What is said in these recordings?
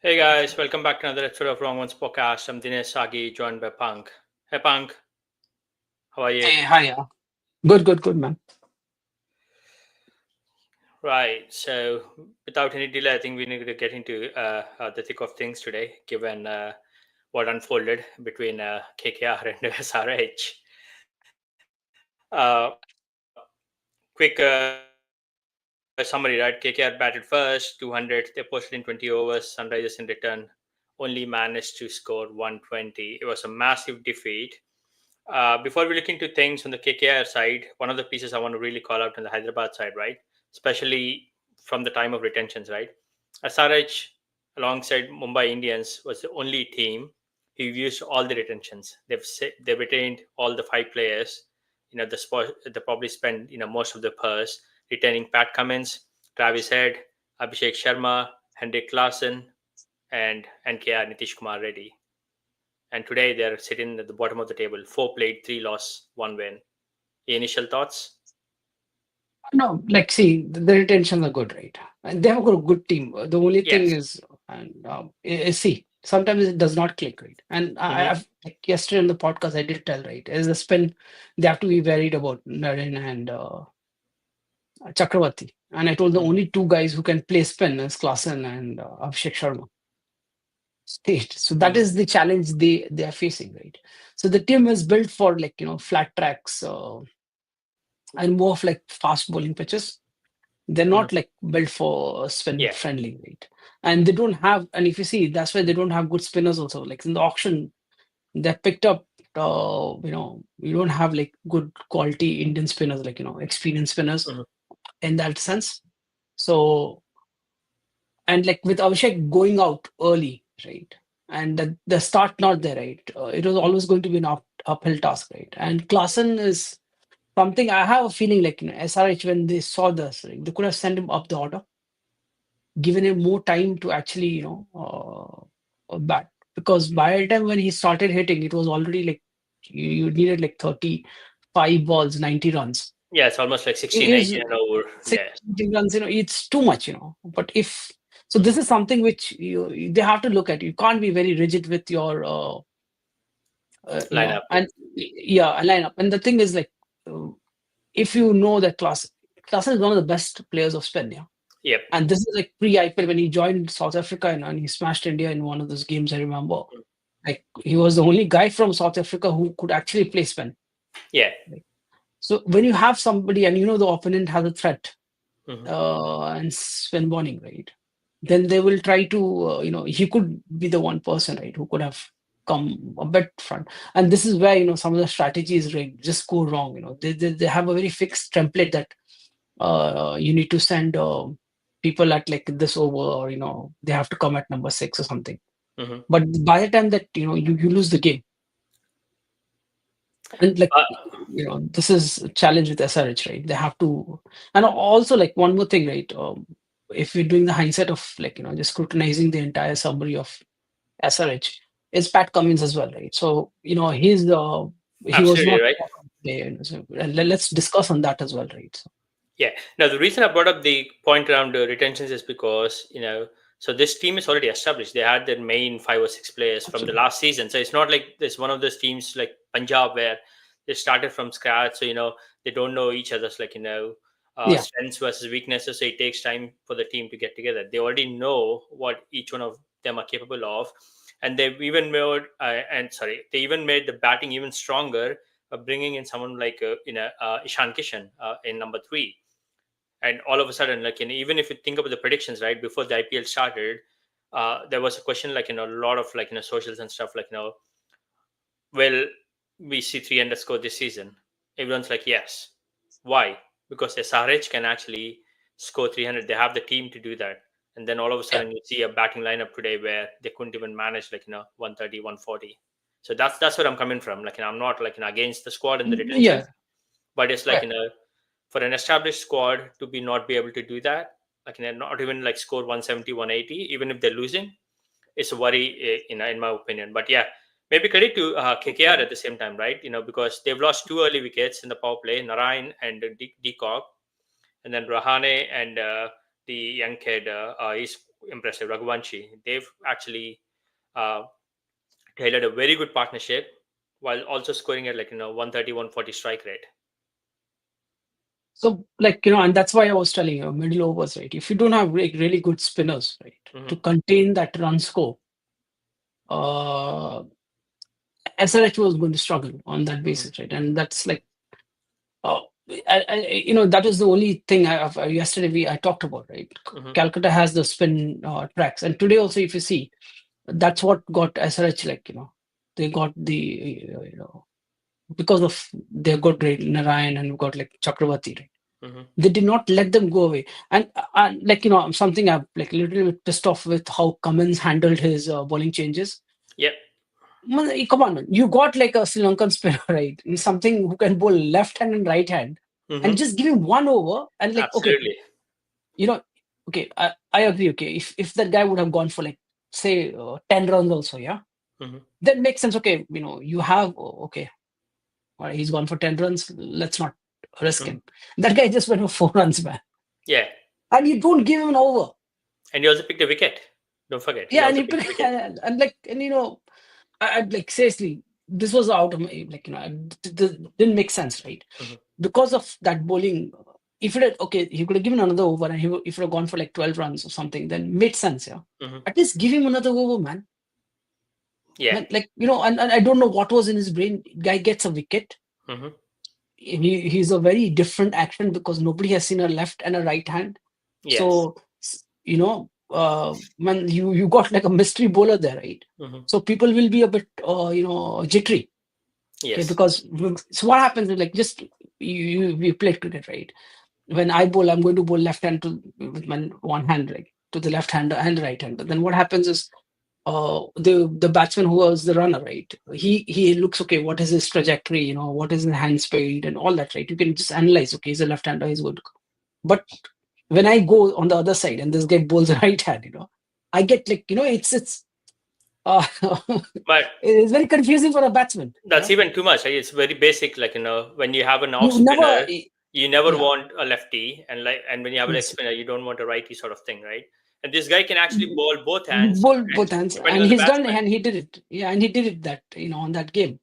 Hey guys, welcome back to another episode of Wrong Ones podcast. I'm Dinesh Sagi, joined by Punk. Hey Punk, how are you? Hey, hi, yeah. Good, man. Right, so without any delay, I think we need to get into the thick of things today, given what unfolded between KKR and SRH. Quick summary, right? KKR batted first, 200. They posted in 20 overs. Sunrisers in return only managed to score 120. It was a massive defeat. Before we look into things on the KKR side, one of the pieces I want to really call out on the Hyderabad side, right? Especially from the time of retentions, right? SRH alongside Mumbai Indians was the only team who used all the retentions. They've retained all the five players. They probably spent most of the purse retaining Pat Cummins, Travis Head, Abhishek Sharma, Henrik Larsson, and NKR Nitish Kumar Reddy. And today they're sitting at the bottom of the table. Four played, three loss, one win. Initial thoughts? No, like, see, the retentions are good, right? And they have got a good team. The only thing Yes. is, and see, sometimes it does not click, right? And Mm-hmm. I've like yesterday in the podcast, I did tell, right, is the spin, they have to be worried about Naren and Chakravarti. And I told the Mm-hmm. only two guys who can play spin is Klassen and Abhishek Sharma. State. So that Mm-hmm. is the challenge they are facing, right? So the team is built for like flat tracks and more of like fast bowling pitches. They're Mm-hmm. not like built for spin Yeah. friendly, right? And they don't have, and if you see, that's why they don't have good spinners also. Like in the auction, they picked up, you don't have like good quality Indian spinners, like, experienced spinners Mm-hmm. in that sense. So, and like with Abhishek going out early, right? And the start not there, right? It was always going to be an uphill task, right? And Klassen is something I have a feeling like, SRH, when they saw this, right, they could have sent him up the order, given him more time to actually, bat. Because by the time when he started hitting, it was already like you needed like 35 balls, 90 runs. Yeah, it's almost like It 16, is 18 and over. Yeah. 60 runs, it's too much, But if so, this is something which they have to look at. You can't be very rigid with your, Lineup. and yeah, a lineup. And the thing is, like, uh, if you know that class is one of the best players of Spain, yeah. Yep. And this is like pre IPL when he joined South Africa and he smashed India in one of those games. I remember, like, he was the only guy from South Africa who could actually play Spain. Yeah. Like, so when you have somebody and the opponent has a threat, Mm-hmm. and Sven Bonning, right? Then they will try to, he could be the one person, right, who could have come a bit front. And this is where, some of the strategies, right, just go wrong. They have a very fixed template that you need to send people at like this over, or, they have to come at number six or something. Mm-hmm. But by the time that, you lose the game, and like, this is a challenge with SRH, right? They have to, and also like one more thing, right? If we're doing the hindsight of like, just scrutinizing the entire summary of SRH, it's Pat Cummins as well, right? So, he was Absolutely not right. there. So, and let's discuss on that as well, right? So, Yeah. Now, the reason I brought up the point around retentions is because, so this team is already established. They had their main five or six players from the absolutely. last season. So it's not like there's one of those teams like Punjab where they started from scratch. So, they don't know each other's Yeah, strengths versus weaknesses. So it takes time for the team to get together. They already know what each one of them are capable of. And they even made the batting even stronger, bringing in someone like, Ishan Kishan in number three. And all of a sudden, even if you think about the predictions, right, before the IPL started, there was a question, a lot of socials and stuff, will we see three underscore this season? Everyone's like, yes. Why? Because SRH can actually score 300. They have the team to do that. And then all of a yeah, sudden you see a batting lineup today where they couldn't even manage 130, 140. So that's where I'm coming from. I'm not against the squad and the retentions, yeah, but it's right. for an established squad to be not be able to do that, not even score 170, 180, even if they're losing, it's a worry, in my opinion. But yeah, maybe credit to KKR at the same time, right? Because they've lost two early wickets in the power play, Narayan and Decock, and then Rahane and the young kid, impressive. Raghuvanshi, they've actually uh, tailored a very good partnership while also scoring at 130, 140 strike rate. So, and that's why I was telling you, middle overs, right? If you don't have really good spinners, right, Hmm. to contain that run score, uh, SRH was going to struggle on that Hmm. basis, right? And that's uh, that is the only thing yesterday I talked about, right? Hmm. Calcutta has the spin tracks, and today also, if you see, that's what got SRH, they got the, because of their good rate, Narayan, and got Chakravarti, right? Hmm. They did not let them go away. And something I'm a little bit pissed off with how Cummins handled his bowling changes. Yep. Come on, man. You got a Sri Lankan spinner, right? Something who can bowl left hand and right hand, and Hmm. just give him one over and okay, Absolutely. you know, okay, I agree. Okay, if that guy would have gone for say 10 runs also, yeah, Hmm. that makes sense. Okay, you have okay, all right, he's gone for 10 runs. Let's not risk Hmm. him. That guy just went for 4 runs, man, Yeah. and you don't give him an over. And he also picked a wicket. Don't forget, he Yeah, and also he picked a wicket. I'd seriously, this was out of my didn't make sense, right? Hmm. Because of that bowling. If it had, okay, he could have given another over, and if it had gone for 12 runs or something, then made sense, yeah. Hmm. At least give him another over, man. Yeah. Man, and I don't know what was in his brain. Guy gets a wicket. Hmm. He's a very different action because nobody has seen a left and a right hand. Yes. So man, you got a mystery bowler there, right? Hmm. So people will be a bit jittery. Okay, Yes. because so what happens is just we play cricket, right? When I bowl, I'm going to bowl left hand with my one hand, right, to the left hand and right hand. But then what happens is the batsman who was the runner, right? He looks, okay, what is his trajectory, what is his hand speed and all that, right? You can just analyze, okay, he's a left hander, he's good to go. But when I go on the other side and this guy bowls right hand, I get it's uh, But it's very confusing for a batsman. that's even too much. Right? It's very basic. When you have an off You never, spinner, you never yeah, want a lefty, and when you have a leg yes, spinner, you don't want a righty sort of thing, right? And this guy can actually bowl both hands, and both hands, depending and on the he's done, batsman. and he did it. Yeah, and he did it that on that game.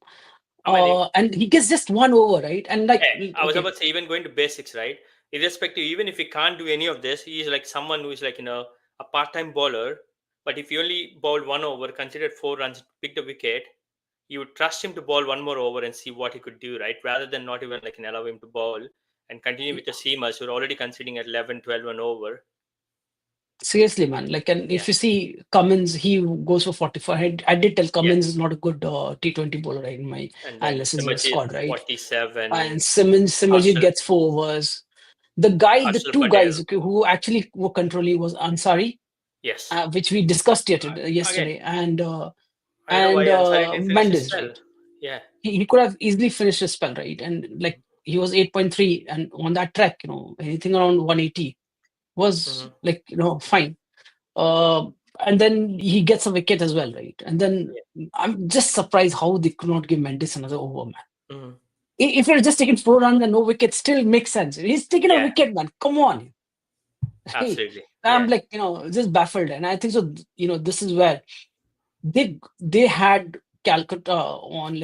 I mean, And he gets just one over, right? And yeah, I was okay, about to say, even going to basics, right? Irrespective, even if he can't do any of this, he's like someone who is a part-time bowler. But if you only bowled one over, considered 4 runs, picked a wicket, you would trust him to bowl one more over and see what he could do, right? Rather than not even allow him to bowl and continue with the seamers who are already conceding at 11, 12 and over. seriously, man. And Yeah, if you see Cummins, he goes for 44. I did tell yeah. Cummins is not a good T20 bowler, right, in my And then analysis of the Symmetry is squad, right? 47. And Simmons Arshal, gets 4 overs. The Arshal two Patel. guys, okay, who actually were controlling was Ansari, Yes. which we discussed Again, yesterday, and I don't know why Ansari didn't finish his Mendes, spell. right? Yeah. He could have easily finished his spell, right? And he was 8.3, and on that track, anything around 180 was Hmm. fine. Uh, and then he gets a wicket as well, right? And then Yeah. I'm just surprised how they could not give Mendes another over, man. Hmm. If you're just taking 4 runs and no wicket, still makes sense. He's taking a Yeah. wicket, man. Come on. Hey, Absolutely. I'm Yeah. just baffled. And I think so, this is where they had Calcutta on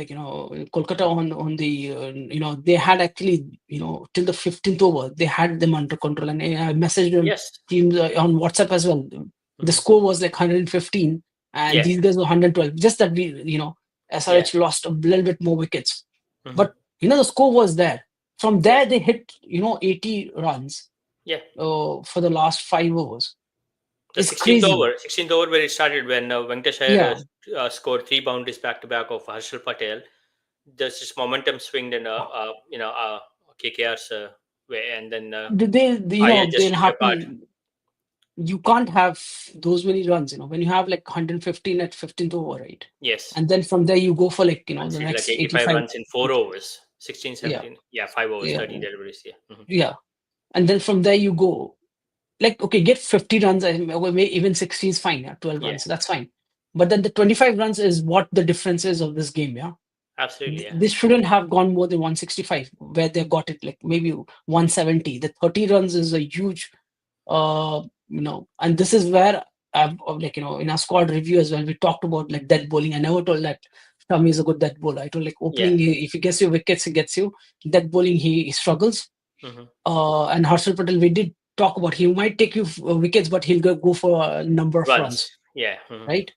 Kolkata Hmm. on the they had actually till the 15th over they had them under control, and I messaged them Yes. teams on WhatsApp as well. The Hmm. score was 115, and Yeah. these guys were 112. Just that we Yeah. SRH lost a little bit more wickets, Hmm. but the score was there. From Yeah. there they hit 80 runs Yeah. for the last 5 overs. The It's 16th crazy. over, 16th over where it started when Venkatesh Iyer Yeah. scored 3 boundaries back to back of Harshal Patel. There's this momentum swinged in KKR's way, and then Iyer just They'll ripped apart. happen. You can't have those many runs, when you have 115 at 15th over, right? Yes. And then from there you go for the Conceded next 85 85. runs in 4 overs. 16, Yeah, 17. Yeah, 5 overs, yeah, 30, there it is. Yeah. Hmm. yeah. And then from there you go, okay, get 50 runs, even 60 is fine, yeah, 12 Yeah. runs, that's fine. But then the 25 runs is what the difference is of this game, yeah. Absolutely. Yeah. This shouldn't have gone more than 165, where they got it maybe 170. The 30 runs is a huge, and this is where like in our squad review as well, we talked about like death bowling. I never told that Shami is a good death bowler. I told like Yeah. opening, if he gets you wickets, he gets you. Death bowling, he struggles. Hmm. And Harshal Patel, we did talk about he might take you wickets, but he'll go for a number of Runs. runs, Yeah. Hmm. right?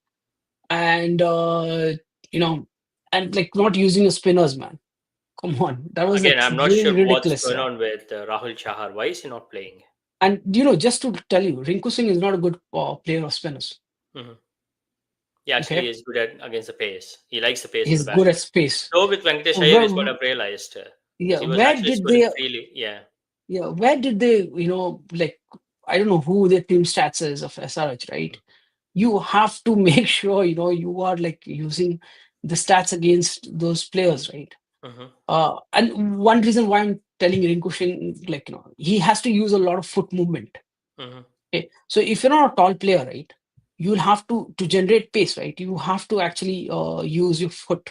And you know, and like not using your spinners, man. Come on, that was Again, like I'm not really sure what's ridiculous. going Yeah. on with Rahul Chahar. Why is he not playing? And just to tell you, Rinku Singh is not a good player of spinners. Hmm. He actually Okay, is good at against the pace. He likes the pace of the he's good batter. at space. So with Venkatesh Iyer is what Where, I've realized, because yeah, he was where actually did scoring they? freely. Yeah. Yeah, where did they? Like I don't know who the team stats is of SRH, right? You have to make sure you are like using the stats against those players, right? Hmm. And one reason why I'm telling Rinku Singh, like he has to use a lot of foot movement. Hmm. Okay, so if you're not a tall player, right, you'll have to generate pace, right? You have to actually use your foot,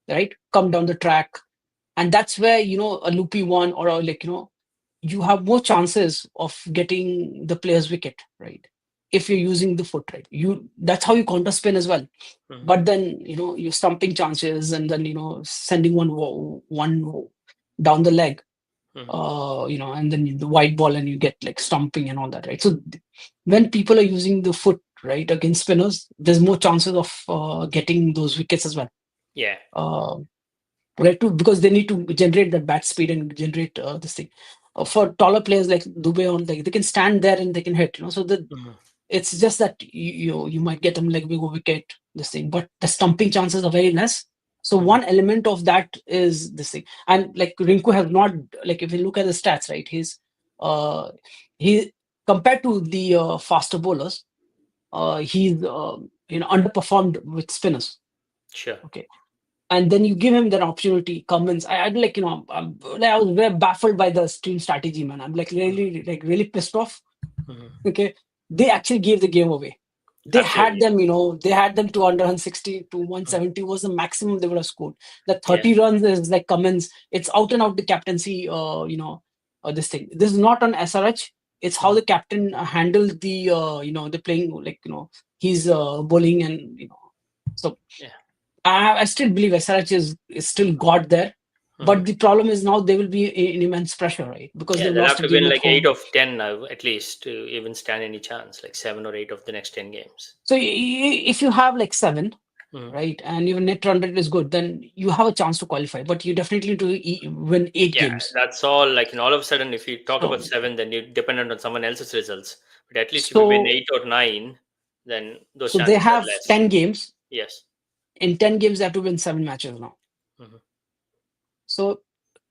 right? Come down the track, and that's where a loopy one or a, like you have more chances of getting the player's wicket, right? If you're using the foot, right? That's how you counter spin as well. Hmm. But then you're stumping chances, and then sending one down the leg, Hmm. and then the white ball, and you get like stumping and all that, right? So when people are using the foot, right, against spinners, there's more chances of getting those wickets as well. Yeah. Uh, right, too, because they need to generate that bat speed and generate this thing. For taller players like Dubey, on like they can stand there and they can hit. So Hmm. it's just that you might get them like big wicket, this thing, but the stumping chances are very less. So Hmm. one element of that is this thing. And like Rinku has not, like if you look at the stats, right, uh he compared to the faster bowlers, he's underperformed with spinners. Sure. Okay, and then you give him that opportunity, Cummins. I'd like, I was very baffled by the team strategy, man. I'm like really pissed off. Hmm. Okay, they actually gave the game away. They had Absolutely. them, they had them to under 160 to Mhm. 170 was the maximum they would have scored. The Yeah. 30 runs is like Cummins. It's out and out the captaincy, this thing. This is not on SRH. It's how Mhm. the captain handled the, the playing, like, he's bowling and, so Yeah. I still believe SRH is still got there. Hmm. But the problem is now they will be in immense pressure, right? Because Yeah, they've they'll lost have a to game win at like eight home. of 10 now, at least, to even stand any chance, like 7 or 8 of the next 10 games. So if you have like seven, Hmm. right, and your net run rate is good, then you have a chance to qualify. But you definitely need to win 8 Yeah, games. that's all. Like, all of a sudden, if you talk about So, 7, then you're dependent on someone else's results. But at least if you win so, 8 or 9, then those so they chances are have less. 10 games. Yes. In 10 games, they have to win 7 matches now. Hmm. So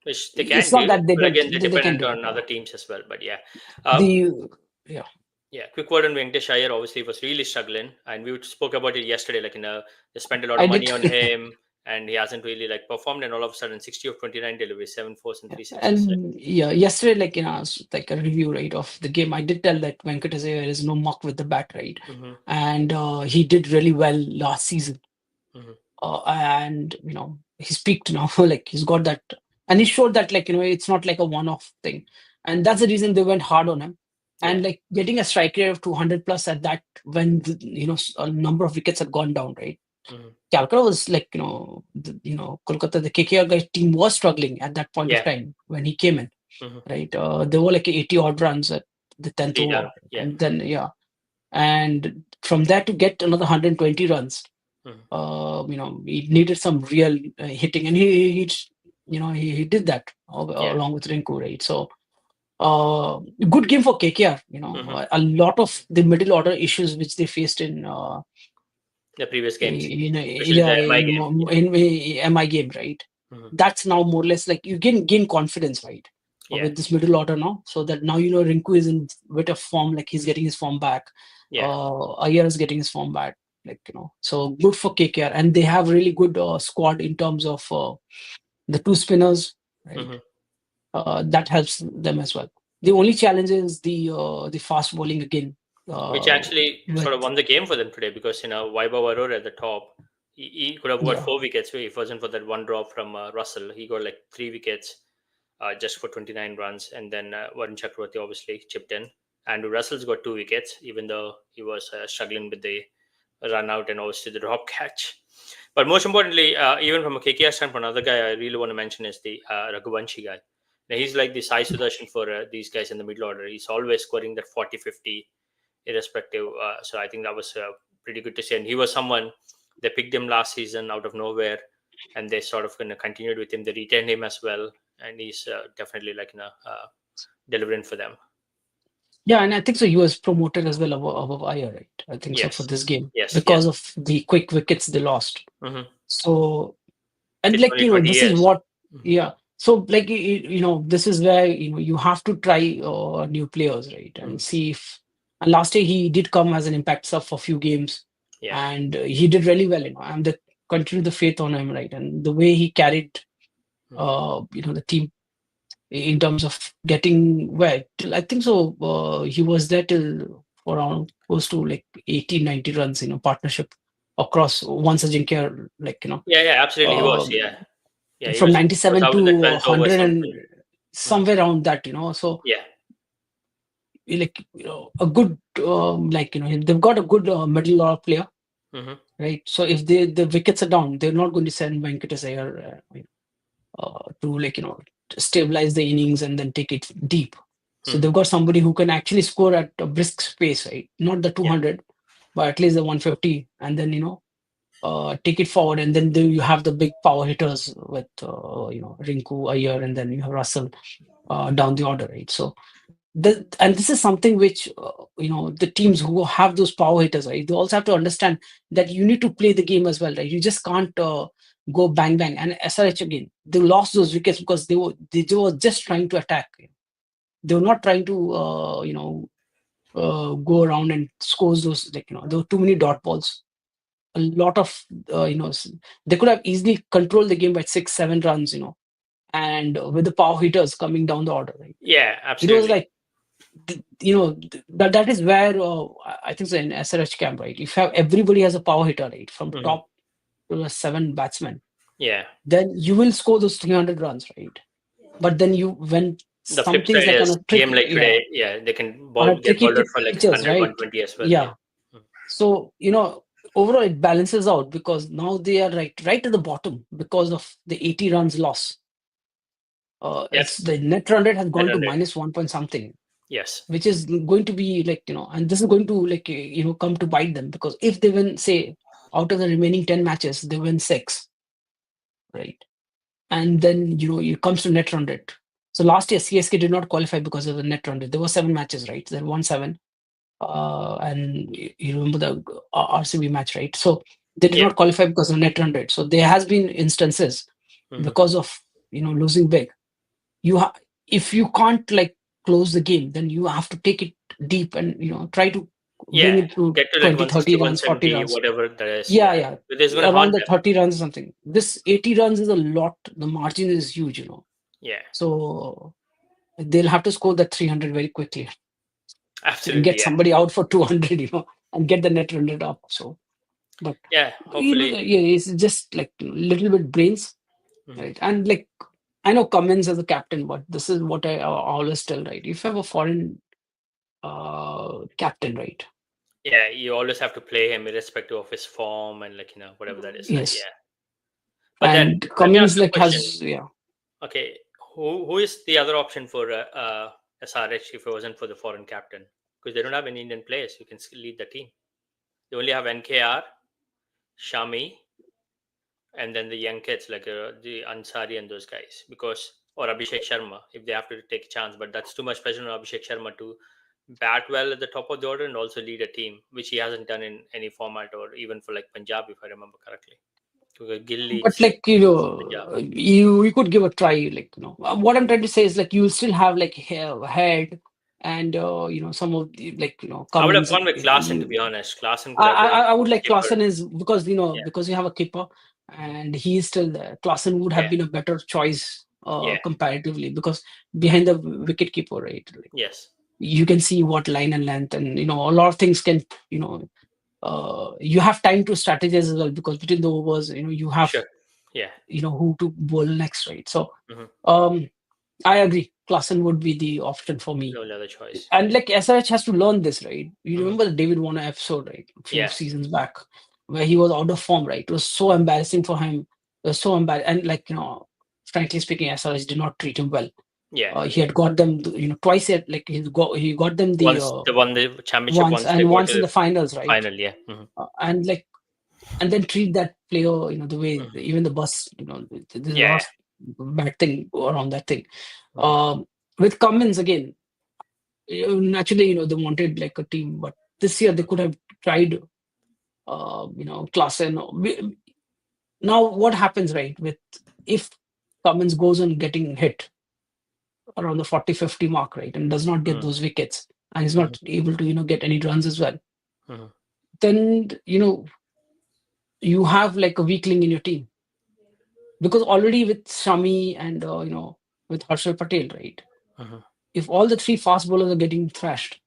Which they it's can not do, that they but don't, again, they're they can dependent do it. on Yeah. other teams as well. But yeah. Uh, The yeah, Yeah, quick word on Venkatesh Iyer. Obviously, was really struggling, and we spoke about it yesterday. Like, they spent a lot of I money did. on him, and he hasn't really like performed. And all of a sudden, 60 of 29 deliveries, 7 fours and 3 sixes. And yeah, yesterday, like like a review, right, of the game, I did tell that Venkatesh Iyer is no muck with the bat, right, Mm-hmm, and he did really well last season. mm-hmm. And he's peaked now. Like he's got that, and he showed that, like it's not like a one-off thing, and that's the reason they went hard on him. Yeah. And like getting a strike rate of 200 plus at that, when a number of wickets had gone down, right? Mm-hmm. Calcutta was like, Kolkata, the KKR guys team was struggling at that point of Yeah. time when he came in, Mm-hmm. right? There were like 80 odd runs at the 10th Lead over, out. Yeah. and then yeah, and from there to get another 120 runs, Mm-hmm. he needed some real hitting, and he did that Yeah. along with Rinku, right? So good game for KKR. Mm-hmm. A lot of the middle order issues which they faced The previous games, especially yeah, the MI game. Yeah. in MI game, right? Mm-hmm. That's now more or less like you can gain confidence, right? Yeah. With this middle order now, so that now Rinku is in bit of form, like he's getting his form back. Yeah. Ayer is getting his form back, like so good for KKR, and they have really good squad in terms of the two spinners, right? Mm-hmm. That helps them as well. The only challenge is the fast bowling again. Which Uh, actually with sort of won the game for them today, because Vaibhav Arora at the top, he could have got Yeah, 4 wickets if it wasn't for that one drop from Russell. He got like 3 wickets just for 29 runs, and then Varun Chakravarti obviously chipped in. Andrew Russell's got 2 wickets, even though he was struggling with the run out and obviously the drop catch. But most importantly, even from a KKR standpoint, another guy I really want to mention is the Raghuvanshi guy. Now, he's like the Sai Sudarshan for these guys in the middle order. He's always scoring that 40, 50, irrespective. So I think that was pretty good to see. And he was someone, they picked him last season out of nowhere, and they sort of continued with him. They retained him as well, and he's definitely delivering for them. Yeah, and I think so. He was promoted as well above Iyer, right? I think so for Yes, this game yes, because yes. of the quick wickets they lost. Hmm. So, and It's like only 20 this is years. what, Hmm. yeah. So like this is where you have to try new players, right, and Hmm. see if. And last year he did come as an impact sub for a few games, Yeah. and he did really well. And they continue the faith on him, right, and the way he carried Hmm. the team in terms of getting where till I think so he was there till around close to like 80, 90 runs, partnership across once Ajinkya, like Yeah, yeah, absolutely. He was. um, Yeah, yeah. He from was 97 out to in the 12th over 100 and something. Hmm. somewhere around that, so Yeah. like a good they've got a good middle order player, Hmm. right? So if the wickets are down, they're not going to send Venkatesh Iyer to stabilize the innings and then take it deep. So Hmm. they've got somebody who can actually score at a brisk pace, right? Not the Yeah. 200, but at least the 150, and then take it forward. And then you have the big power hitters with Rinku, Iyer, and then you have Russell down the order, right? So and this is something which the teams who have those power hitters, right? They also have to understand that you need to play the game as well, right? You just can't go bang bang. And SRH again, they lost those wickets because they were just trying to attack. They were not trying to go around and score those, there were too many dot balls. A lot of they could have easily controlled the game by 6, 7 runs, and with the power hitters coming down the order, right? Yeah, It was absolutely. like that is where I think so in SRH camp, right? If you have everybody has a power hitter, right, from Hmm. top to the 7 batsmen, Yeah. then you will score those 300 runs, right? But then when The flip something's side like on is a game trick, like yeah, today. Yeah, they can on a get tricky bowled out for like pitches, 100, right? 120 as well. Yeah. Yeah. So overall it balances out because now they are right at the bottom because of the 80 runs loss. Yep. It's the net run rate has At gone to 100. minus 1 point something, Yes. which is going to be and this is going to come to bite them because if they win, say, out of the remaining 10 matches, they win 6, right? And then, it comes to net run rate. So last year, CSK did not qualify because of the net run rate. There were 7 matches, right? They won 7. And you remember the RCB match, right? So they did Yeah. not qualify because of net run rate. So there has been instances Hmm. because of, losing big. If you can't close the game, then you have to take it deep and try to bring Yeah. it to Get to like 20, 30 160, runs, 40 170, runs. whatever that is. Yeah, Yeah. yeah, But it's going to around haunt the them. 30 runs or something. This 80 runs is a lot. The margin is huge. Yeah. So they'll have to score that 300 very quickly and Absolutely. get Yeah. somebody out for 200, and get the net run rate up. So but Yeah. Hopefully. yeah, it's just like little bit brains, Mhm. right? And like I know Cummins as a captain, but this is what I always tell, right? If you have a foreign captain, right? Yeah. You always have to play him irrespective of his form and whatever that is, right? Yes, Yeah. But then and let me ask Cummins you a like question. has, yeah. Okay. Who is the other option for SRH if it wasn't for the foreign captain? Because they don't have any Indian players who can lead the team. They only have NKR, Shami, and then the young kids like the Ansari and those guys. Because or Abhishek Sharma if they have to take a chance, but that's too much pressure on Abhishek Sharma to bat well at the top of the order and also lead a team, which he hasn't done in any format or even for like Punjab, if I remember correctly. Because Gill But leads like Punjab. you could give a try. What I'm trying to say is like you'll still have like head and some of the I would have Cummins. gone with Klassen, to You be honest. Klassen could I, have I been I would the like keeper. Klassen is because Yeah, because you have a keeper and he is still there. Klassen would have yeah, been a better choice yeah, comparatively because behind the wicket keeper, right? Like, yes, you can see what line and length and a lot of things can you have time to strategize as well because between the overs you have sure, yeah. who to bowl next, right? So Hmm. um I agree. Klassen would be the option for me. No other choice. And like SRH has to learn this, right? You Hmm. remember the David Warner episode, right? A few Yeah, seasons back, where he was out of form, right? It was so embarrassing for him. It was so embarrassing. And like, frankly speaking, SRH did not treat him well. yeah. He had got them, twice. Like he got them the Once they won the championship, once, once they and got once to in the the finals, right? final. Yeah. Hmm. And like, and then treat that player, the way Hmm. even the bus, there's a lot Yeah. of bad thing around that thing. Hmm. With Cummins again, naturally, they wanted like a team, but this year they could have tried, Klaassen. Now, what happens, right, with if Cummins goes on getting hit around the 40-50 mark, right, and does not get Hmm. those wickets, and is Hmm. not able to, get any runs as well, Hmm. then, you have like a weakling in your team. Because already with Shami and, with Harshal Patel, right, Hmm. if all the three fast bowlers are getting thrashed,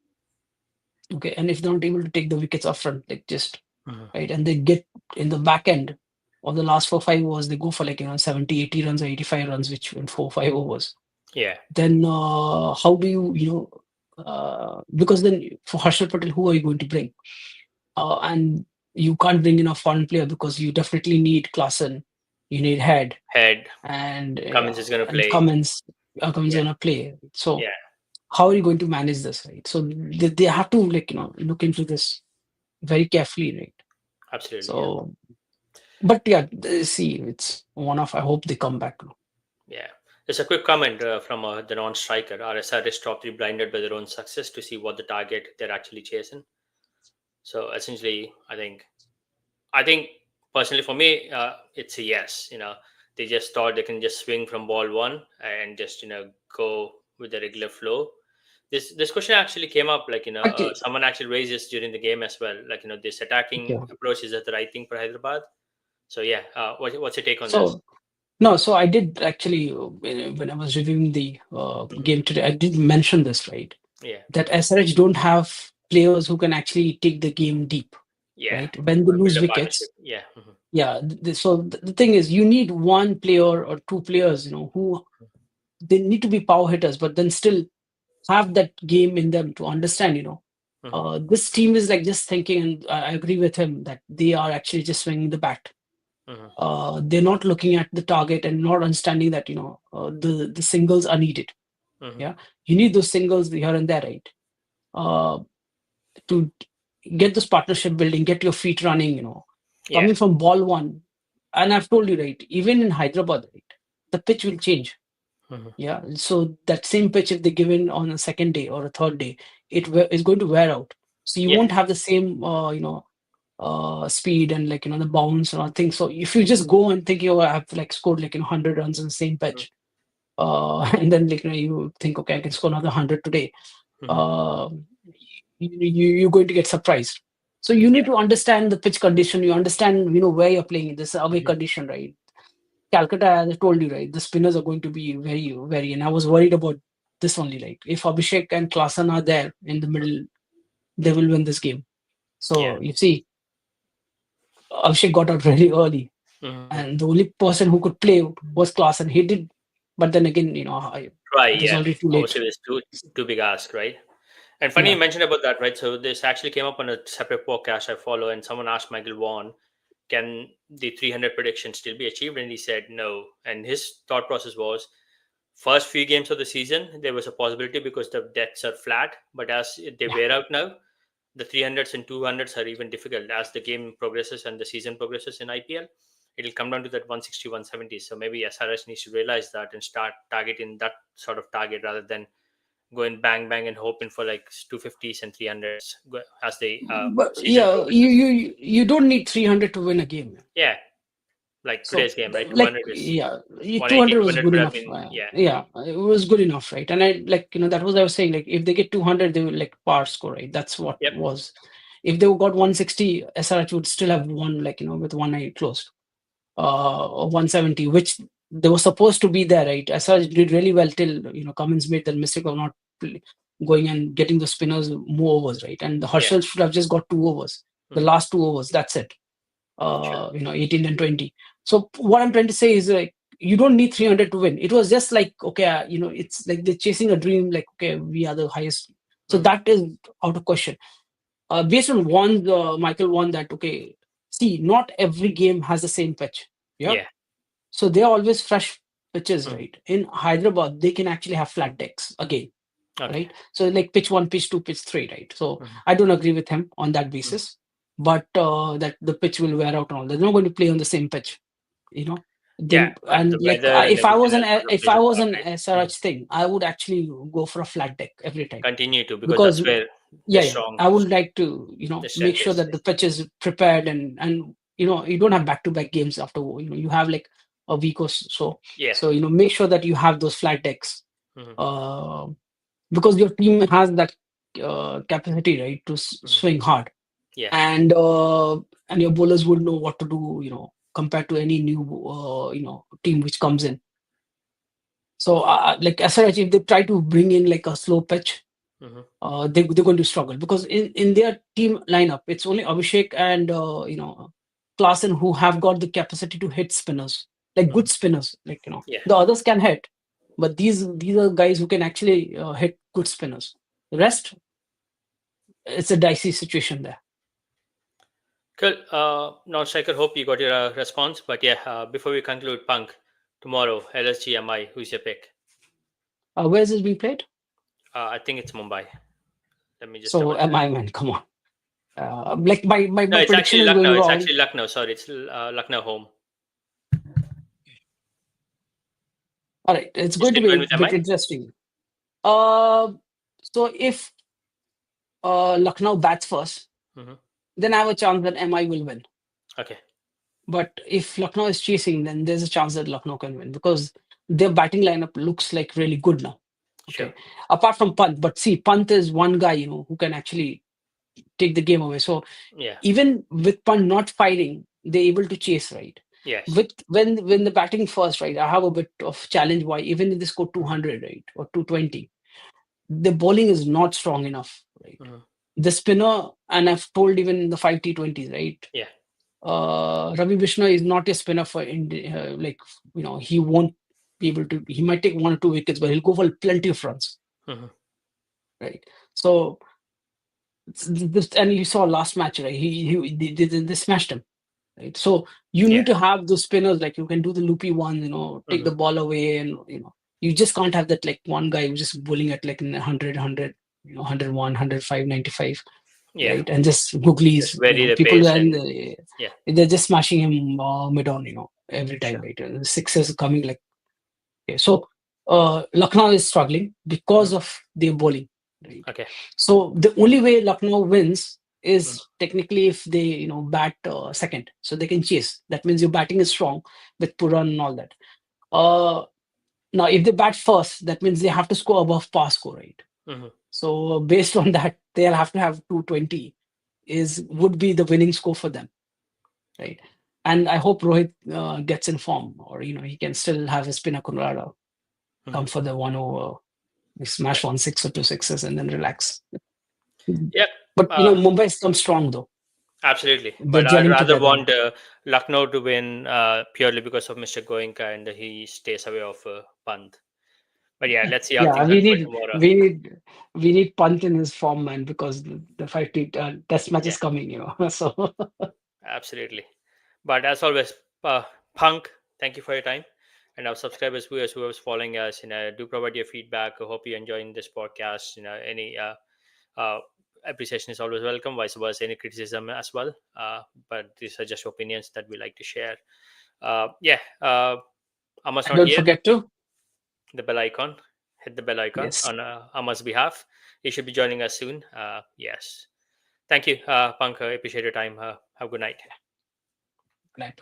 okay, and if they're not able to take the wickets up front, like just Hmm. right, and they get in the back end of the last 4-5 overs, they go for like 70, 80 runs or 85 runs, which in 4-5 overs. Yeah. Then how do you, because then for Harshal Patel, who are you going to bring? And you can't bring in a foreign player because you definitely need Klassen, you need Head, Head. and Cummins is gonna play. Cummins Yeah. gonna play. So Yeah. how are you going to manage this, right? So they have to like look into this very carefully, right? Absolutely. Yeah. So, but yeah, see, it's one of. I hope they come back. Yeah. There's a quick comment from the non-striker. Are SRS top three blinded by their own success to see what the target they're actually chasing? So essentially, I think personally for me, it's a yes. They just thought they can just swing from ball one and just go with the regular flow. This question actually came up, like Okay, someone actually raised this during the game as well. Like this attacking okay. approach, is that the right thing for Hyderabad? So yeah, what's your take on this? So no, so I did actually when I was reviewing the Hmm. game today, I did mention this, right? Yeah, That SRH don't have players who can actually take the game deep, yeah, right? When they build lose a partnership. wickets, Yeah. Hmm. yeah. So the thing is, you need one player or two players, who they need to be power hitters, but then still have that game in them to understand, Hmm. this team is like just thinking, and I agree with him that they are actually just swinging the bat. Hmm. They're not looking at the target and not understanding that the singles are needed. Hmm. Yeah, you need those singles here and there, right? Uh, to get this partnership building, get your feet running. Yeah. Coming from ball one, and I've told you, right, even in Hyderabad, right, the pitch will change. Hmm. Yeah, so that same pitch, if they give in on a second day or a third day, is going to wear out. So you Yeah. won't have the same, speed and like the bounce and all things. So if you just go and think I have like scored like 100 runs on the same pitch, and then like you think, okay, I can score another 100 today, Hmm. uh, you're going to get surprised. So you need Yeah. to understand the pitch condition. You understand where you're playing in this away Hmm. condition, right? Calcutta, as I told you, right, the spinners are going to be very, very, and I was worried about this only. Like, if Abhishek and Klassen are there in the middle, they will win this game. Yeah. So you see, Abhishek got out really early, Hmm. and the only person who could play was Klassen. He did, but then again, Right. it was Yeah. already too late. Obviously, there's too big ask, right? And funny you Yeah. mentioned about that, right? So this actually came up on a separate podcast I follow, and someone asked Michael Vaughan, "Can the 300 prediction still be achieved?" And he said no. And his thought process was, first few games of the season there was a possibility because the deaths are flat, but as they Yeah. wear out now, the 300s and 200s are even difficult as the game progresses and the season progresses in IPL. It'll come down to that 160, 170. So maybe SRS needs to realize that and start targeting that sort of target rather than going bang bang and hoping for like 250s and 300s as the But season yeah, you progresses. you you don't need 300 to win a game. Yeah, like So, today's game, right? like, 200 is yeah, 180, 200 was 200 good could have enough. been, yeah. Yeah, it was good enough, right? And I like, that was I was saying, like, if they get 200, they will like par score, right? That's what Yep. was. If they got 160, SRH would still have won, like, with one eye closed, or 170, which they were supposed to be there, right? SRH did really well till, Cummins made that mistake of not going and getting the spinners more overs, right? And the Yeah. Herschel should have just got 2 overs, the Hmm. last 2 overs, that's it. True. 18 and 20. So what I'm trying to say is, like, you don't need 300 to win. It was just like, okay, it's like they're chasing a dream, like, okay, we are the highest. So Mhm. that is out of question. Based on one, Michael won that, okay, see, not every game has the same pitch. Yeah. Yeah. So they're always fresh pitches, Mhm. right? In Hyderabad, they can actually have flat decks again, Okay. right? So like pitch one, pitch two, pitch three, right? So Mhm. I don't agree with him on that Mhm. basis, but that the pitch will wear out and all. They're not going to play on the same pitch, you know. Yeah, Then but the and like weather and if I everything was else also if plays I a was part, an right? Mhm. SRH thing, I would actually go for a flat deck every time Continue to, because because that's where the yeah, yeah, strong, I would like to the make strength sure is. that the pitch is prepared and you don't have back to back games after you have like a week or so. Yeah. So make sure that you have those flat decks Mhm. uh, because your team has that capacity, right, to Mhm. swing hard, Yeah. and and your bowlers would know what to do, compared to any new team which comes in. So like SRH, if they try to bring in like a slow pitch, Mhm. they're going to struggle because in their team lineup, it's only Abhishek and Klaasen who have got the capacity to hit spinners, like Mhm. good spinners. Like Yeah. the others can hit, but these are guys who can actually hit good spinners. The rest, it's a dicey situation there. Cool. Non-striker, hope you got your response. But yeah, before we conclude, Punk, tomorrow, LSGMI, who's your pick? Where is this being played? I think it's Mumbai. Let me just So double am check. I, man? Come on. Like No, my it's prediction actually is Lucknow. going It's wrong. actually Lucknow. Sorry, it's Lucknow home. All right, it's You going to still be a going with bit MI? interesting. Uh, so if Lucknow bats first, Hmm. then I have a chance that MI will win. Okay, But if Lucknow is chasing, then there's a chance that Lucknow can win because their batting lineup looks like really good now. sure. Okay. Apart from Pant, but see, Pant is one guy, who can actually take the game away. So Yeah. even with Pant not firing, they're able to chase, right? Yes. With when the batting first, right, I have a bit of challenge why even if they score Hmm. 200, right, or 220, the bowling is not strong enough, right? Hmm. The spinner, and I've told even in the 5 T20s, right? Yeah. Ravi Vishnu is not a spinner for India. Like he won't be able to. He might take 1 or 2 wickets, but he'll go for plenty of runs, Hmm. right? So this, and you saw last match, right? They smashed him, right? So you Yeah. need to have those spinners like you can do the loopy one, take Hmm. the ball away, and you just can't have that like one guy who's just bowling at like 100, 101, 105, 95, Yeah. right? And just Just googlies, vary the people pace and and yeah. they're just smashing him mid on, every time, Sure. right? And the sixes coming like okay. So Lucknow is struggling Hmm. because of their bowling, right? Okay. So the only way Lucknow wins Hmm. is technically if they bat second, so they can chase. That means your batting is strong with Puran and all that. Uh, Now if they bat first, that means they have to score above par score, right? Hmm. So based on that, they'll have to have 220 is would be the winning score for them, right? And I hope Rohit gets in form, or he can still have his Pina Colorado come Hmm. for the 1 over, Yeah. smash 1 6 or 2 6s, and then relax. Yeah. But Uh, Mumbai's come strong though. Absolutely. They're But I'd gelling rather together want now. Lucknow to win purely because of Mr. Goenka and he stays away of Pant. But yeah, let's see how Yeah, things unfold tomorrow. we need Pant in his form, man, because the test match Yeah, is coming. So absolutely. But as always, Punk, thank you for your time. And our subscribers, viewers, whoever's following us, do provide your feedback. I hope you're enjoying this podcast. Any uh, appreciation is always welcome. Vice versa, any criticism as well. But these are just opinions that we like to share. Yeah, Amas and not don't here. forget to The bell icon. Hit the bell icon yes, on Amas' behalf. He should be joining us soon. Yes. Thank you, Punk. I appreciate your time. Have a good night. good night.